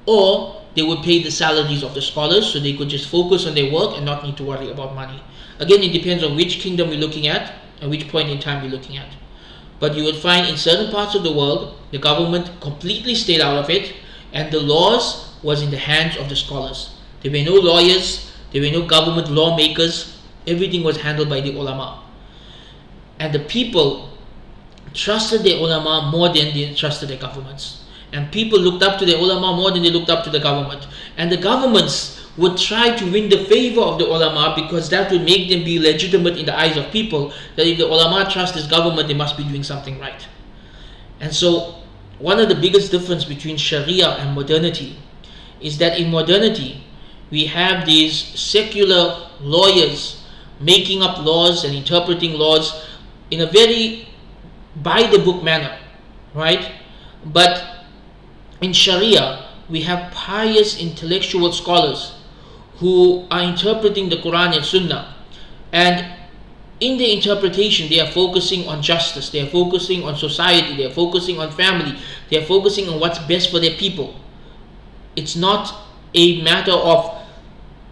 or they would pay the salaries of the scholars so they could just focus on their work and not need to worry about money. Again, it depends on which kingdom we're looking at and which point in time we're looking at. But you would find in certain parts of the world, the government completely stayed out of it, and the laws was in the hands of the scholars. There were no lawyers, there were no government lawmakers, everything was handled by the ulama. And the people trusted the ulama more than they trusted their governments. And people looked up to the ulama more than they looked up to the government. And the governments would try to win the favor of the ulama, because that would make them be legitimate in the eyes of people, that if the ulama trust this government, they must be doing something right. And so one of the biggest difference between Sharia and modernity is that in modernity we have these secular lawyers making up laws and interpreting laws in a very by the book manner, right? But in Sharia we have pious intellectual scholars who are interpreting the Quran and Sunnah, and in the interpretation they are focusing on justice, they are focusing on society, they are focusing on family, they are focusing on what's best for their people. It's not a matter of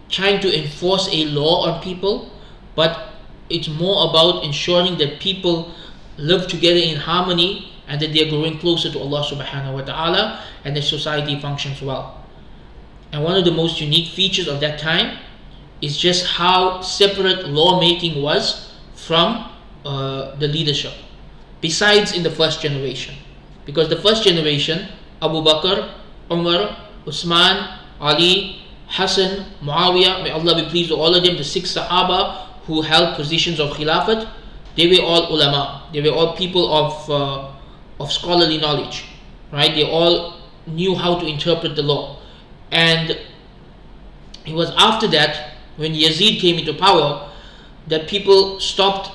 trying to enforce a law on people, but it's more about ensuring that people live together in harmony and that they are growing closer to Allah subhanahu wa ta'ala, and that society functions well. And one of the most unique features of that time is just how separate lawmaking was from the leadership, besides in the first generation. Because the first generation, Abu Bakr, Umar, Usman, Ali, Hassan, Muawiyah, may Allah be pleased with all of them, the 6 Sahaba who held positions of Khilafat, they were all ulama, they were all people of scholarly knowledge, right? They all knew how to interpret the law. And it was after that, when Yazid came into power, that people stopped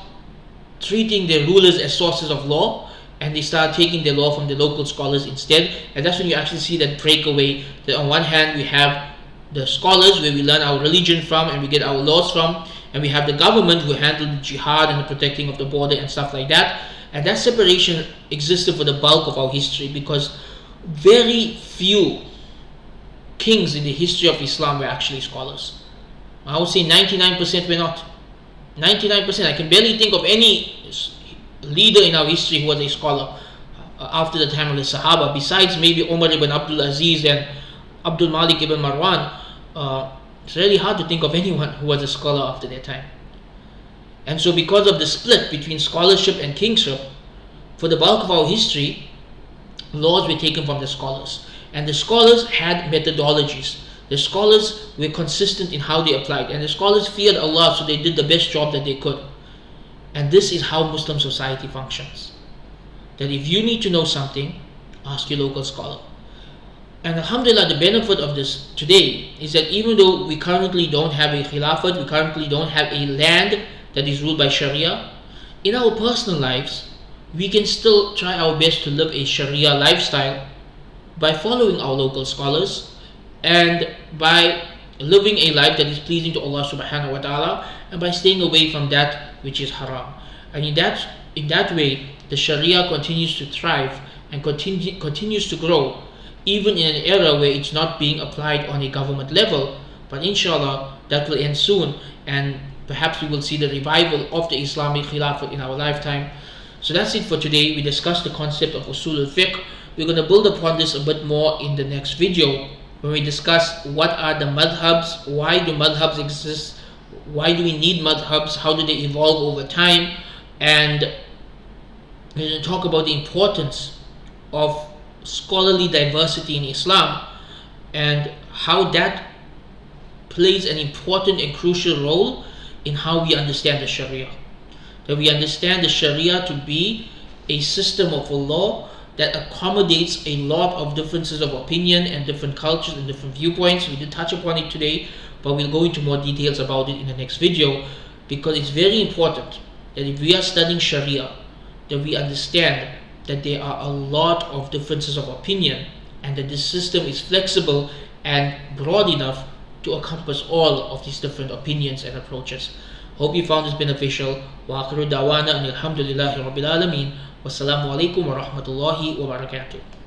treating their rulers as sources of law, and they started taking their law from the local scholars instead. And that's when you actually see that breakaway, that on one hand we have the scholars where we learn our religion from and we get our laws from, and we have the government who handle the jihad and the protecting of the border and stuff like that. And that separation existed for the bulk of our history, because very few kings in the history of Islam were actually scholars. I would say 99% were not. 99%. I can barely think of any leader in our history who was a scholar after the time of the Sahaba, besides maybe Umar ibn Abdul Aziz and Abdul Malik ibn Marwan. It's really hard to think of anyone who was a scholar after their time. And so because of the split between scholarship and kingship, for the bulk of our history, laws were taken from the scholars. And the scholars had methodologies. The scholars were consistent in how they applied. And the scholars feared Allah, so they did the best job that they could. And this is how Muslim society functions. That if you need to know something, ask your local scholar. And alhamdulillah, the benefit of this today is that even though we currently don't have a khilafat, we currently don't have a land that is ruled by Sharia, in our personal lives, we can still try our best to live a Sharia lifestyle by following our local scholars and by living a life that is pleasing to Allah subhanahu wa ta'ala, and by staying away from that which is haram. And in that way, the Sharia continues to thrive and continues to grow, even in an era where it's not being applied on a government level. But inshallah, that will end soon, and perhaps we will see the revival of the Islamic Khilafat in our lifetime. So that's it for today. We discussed the concept of Usul al-Fiqh. We're going to build upon this a bit more in the next video, when we discuss what are the madhabs, why do madhabs exist, why do we need madhabs, how do they evolve over time, and we're going to talk about the importance of scholarly diversity in Islam and how that plays an important and crucial role in how we understand the Sharia. That we understand the Sharia to be a system of a law that accommodates a lot of differences of opinion and different cultures and different viewpoints. We did touch upon it today, but we'll go into more details about it in the next video, because it's very important that if we are studying Sharia, that we understand that there are a lot of differences of opinion and that this system is flexible and broad enough to encompass all of these different opinions and approaches. Hope you found this beneficial. Wa akhiru da'wana alhamdulillahi rabbil alameen. Wassalamu alaikum wa rahmatullahi wa barakatuh.